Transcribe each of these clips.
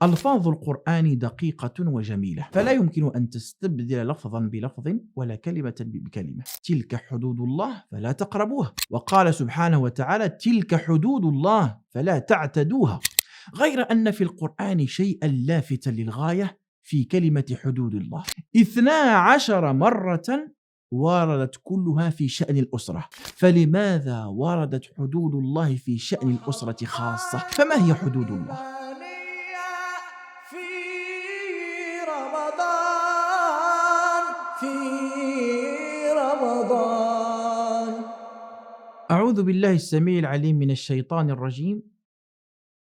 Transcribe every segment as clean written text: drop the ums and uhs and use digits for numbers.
ألفاظ القرآن دقيقة وجميلة، فلا يمكن أن تستبدل لفظا بلفظ ولا كلمة بكلمة. تلك حدود الله فلا تقربوها، وقال سبحانه وتعالى: تلك حدود الله فلا تعتدوها. غير أن في القرآن شيئا لافتا للغاية في كلمة حدود الله. 12 مرة وردت كلها في شأن الأسرة، فلماذا وردت حدود الله في شأن الأسرة خاصة؟ فما هي حدود الله؟ في رمضان أعوذ بالله السميع العليم من الشيطان الرجيم.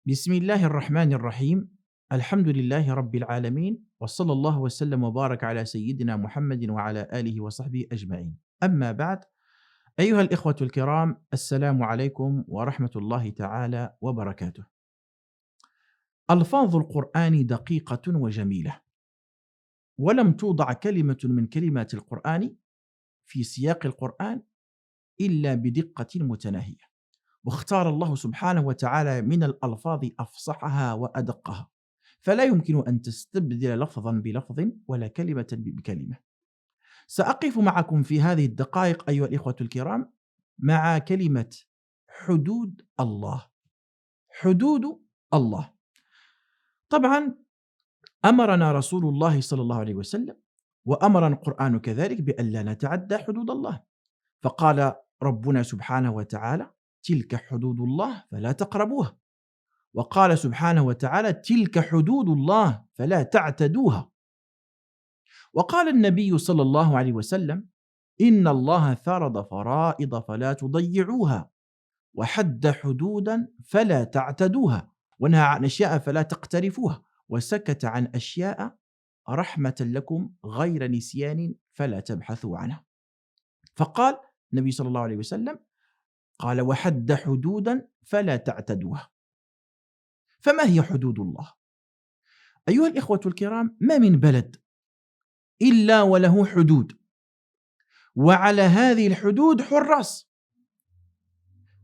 بسم الله الرحمن الرحيم. الحمد لله رب العالمين، وصلى الله وسلم وبارك على سيدنا محمد وعلى آله وصحبه أجمعين. أما بعد، أيها الإخوة الكرام، السلام عليكم ورحمة الله تعالى وبركاته. ألفاظ القرآن دقيقة وجميلة، ولم توضع كلمة من كلمات القرآن في سياق القرآن إلا بدقة متناهية، واختار الله سبحانه وتعالى من الألفاظ أفصحها وأدقها، فلا يمكن أن تستبدل لفظا بلفظ ولا كلمة بكلمة. سأقف معكم في هذه الدقائق أيها الإخوة الكرام مع كلمة حدود الله. حدود الله. طبعا أمرنا رسول الله صلى الله عليه وسلم، وأمرنا القرآن كذلك، بأن لا نتعدى حدود الله. فقال ربنا سبحانه وتعالى: تلك حدود الله فلا تقربوها. وقال سبحانه وتعالى: تلك حدود الله فلا تعتدوها. وقال النبي صلى الله عليه وسلم: إن الله فرض فرائض فلا تضيعوها، وحد حدودا فلا تعتدوها، ونهى عن أشياء فلا تقترفوها، وسكت عن أشياء رحمة لكم غير نسيان فلا تبحثوا عنها. فقال النبي صلى الله عليه وسلم، قال: وحد حدودا فلا تعتدوها. فما هي حدود الله؟ أيها الإخوة الكرام، ما من بلد إلا وله حدود، وعلى هذه الحدود حراس،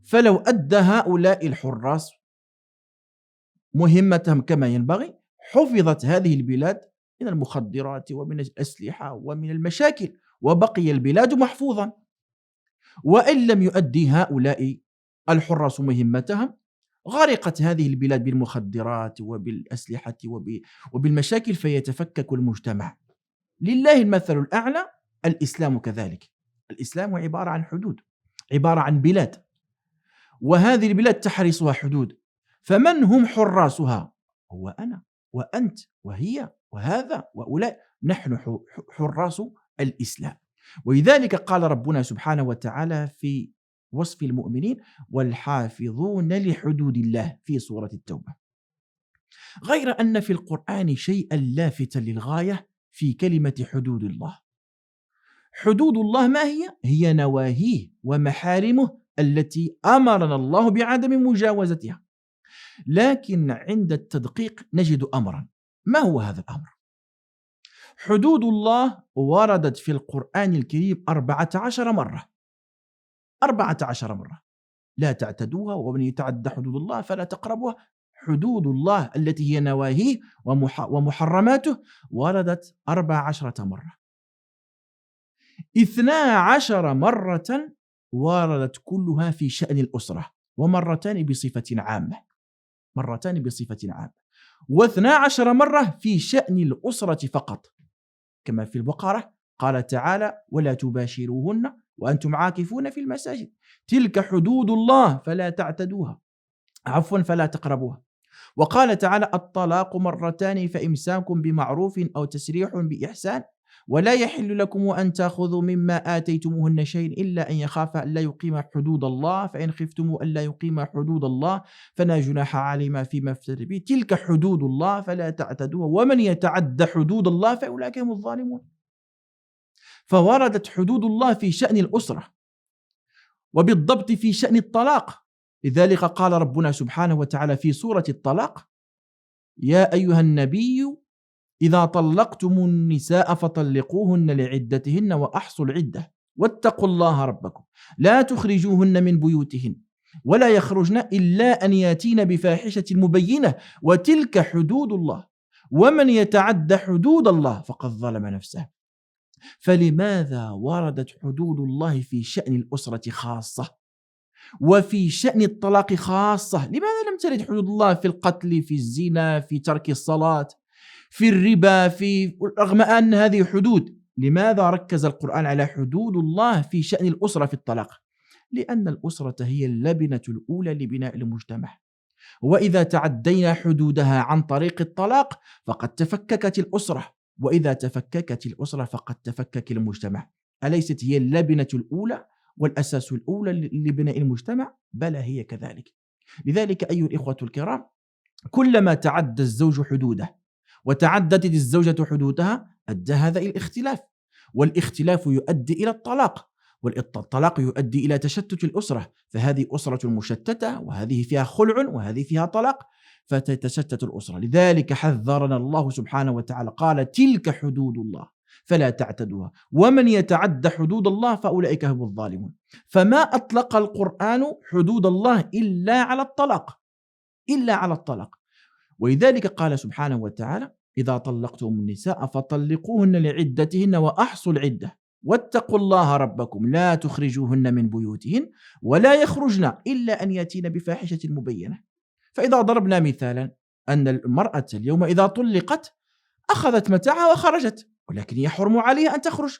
فلو أدى هؤلاء الحراس مهمتهم كما ينبغي، حفظت هذه البلاد من المخدرات ومن الأسلحة ومن المشاكل، وبقي البلاد محفوظا. وإن لم يؤدي هؤلاء الحراس مهمتهم، غرقت هذه البلاد بالمخدرات وبالأسلحة وبالمشاكل، فيتفكك المجتمع. لله المثل الأعلى. الإسلام كذلك. الإسلام عبارة عن حدود، عبارة عن بلاد، وهذه البلاد تحرسها حدود. فمن هم حراسها؟ هو أنا وأنت وهي وهذا وأولئك، نحن حراس الإسلام. ولذلك قال ربنا سبحانه وتعالى في وصف المؤمنين: والحافظون لحدود الله، في سورة التوبة. غير أن في القرآن شيئا لافتا للغاية في كلمة حدود الله. حدود الله ما هي؟ هي نواهيه ومحارمه التي أمرنا الله بعدم مجاوزتها. لكن عند التدقيق نجد أمرا. ما هو هذا الأمر؟ حدود الله وردت في القرآن الكريم 14 مرة. 14 مرة. لا تعتدوها، ومن يتعدى حدود الله فلا تقربوها. حدود الله التي هي نواهيه ومحرماته وردت 14 مرة. 12 مرة وردت كلها في شأن الأسرة، ومرتان بصفة عامة. مرتان بصفة عامة. و12 مرة في شأن الأسرة فقط، كما في البقرة قال تعالى: ولا تباشروهن وأنتم عاكفون في المساجد، تلك حدود الله فلا تعتدوها، فلا تقربوها. وقال تعالى: الطلاق مرتان فإمساك بمعروف أو تسريح بإحسان، ولا يحل لكم أن تأخذوا مما آتيتموهن شيء إلا أن يخافا ألا يقيما حدود الله، فإن خفتم ألا يقيما حدود الله فلا جناح عليهما فيما افتدت به، تلك حدود الله فلا تعتدوها، ومن يتعد حدود الله فأولئك هم الظالمون. فوردت حدود الله في شأن الأسرة، وبالضبط في شأن الطلاق. لذلك قال ربنا سبحانه وتعالى في سورة الطلاق: يا أيها النبي إذا طلقتم النساء فطلقوهن لعدتهن وأحصوا العدة واتقوا الله ربكم لا تخرجوهن من بيوتهن ولا يخرجن إلا أن ياتين بفاحشة مبينة وتلك حدود الله ومن يتعد حدود الله فقد ظلم نفسه. فلماذا وردت حدود الله في شأن الأسرة خاصة وفي شأن الطلاق خاصة؟ لماذا لم ترد حدود الله في القتل، في الزنا، في ترك الصلاة، في الربا، رغم أن هذه حدود؟ لماذا ركز القرآن على حدود الله في شأن الأسرة في الطلاق؟ لأن الأسرة هي اللبنة الأولى لبناء المجتمع، وإذا تعدينا حدودها عن طريق الطلاق فقد تفككت الأسرة، وإذا تفككت الأسرة فقد تفكك المجتمع. أليست هي اللبنة الأولى والأساس الأولى لبناء المجتمع؟ بلى هي كذلك. لذلك أيها الإخوة الكرام، كلما تعدى الزوج حدوده وتعددت الزوجة حدودها أدى هذا إلى الاختلاف، والاختلاف يؤدي إلى الطلاق، والطلاق يؤدي إلى تشتت الأسرة، فهذه أسرة مشتتة، وهذه فيها خلع، وهذه فيها طلاق، فتتشتت الأسرة. لذلك حذرنا الله سبحانه وتعالى، قال تلك حدود الله فلا تعتدوها ومن يتعد حدود الله فأولئك هم الظالمون. فما أطلق القرآن حدود الله إلا على الطلاق، إلا على الطلاق. ولذلك قال سبحانه وتعالى إذا طلقتم النساء فطلقوهن لعدتهن وأحصوا العدة واتقوا الله ربكم لا تخرجوهن من بيوتهن ولا يخرجن إلا أن يأتين بفاحشة مبينة. فإذا ضربنا مثالا أن المرأة اليوم إذا طلقت أخذت متاعها وخرجت، ولكن يحرم عليها أن تخرج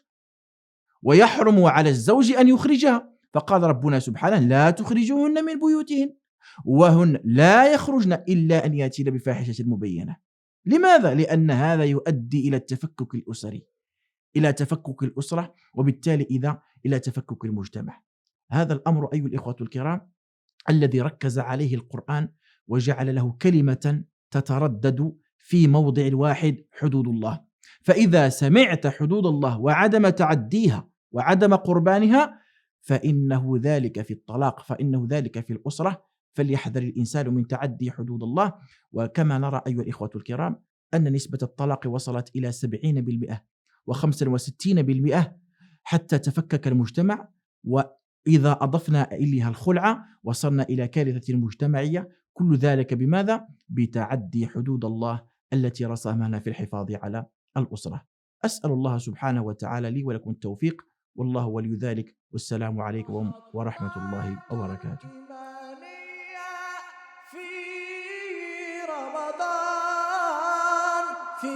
ويحرم على الزوج أن يخرجها، فقال ربنا سبحانه لا تخرجوهن من بيوتهن وهن لا يخرجن إلا أن يأتين بفاحشة مبينة. لماذا؟ لأن هذا يؤدي إلى التفكك الأسري، إلى تفكك الأسرة، وبالتالي إلى تفكك المجتمع. هذا الأمر أيها الإخوة الكرام الذي ركز عليه القرآن وجعل له كلمة تتردد في موضع واحد: حدود الله. فإذا سمعت حدود الله وعدم تعديها وعدم قربانها فإنه ذلك في الطلاق، فإنه ذلك في الأسرة. فليحذر الإنسان من تعدي حدود الله. وكما نرى أيها الإخوة الكرام أن نسبة الطلاق وصلت إلى 70% و65% حتى تفكك المجتمع، وإذا أضفنا إليها الخلع وصلنا إلى كارثة مجتمعية. كل ذلك بماذا؟ بتعدي حدود الله التي رسمها في الحفاظ على الأسرة. أسأل الله سبحانه وتعالى لي ولكم التوفيق، والله ولي ذلك، والسلام عليكم ورحمة الله وبركاته. في رمضان في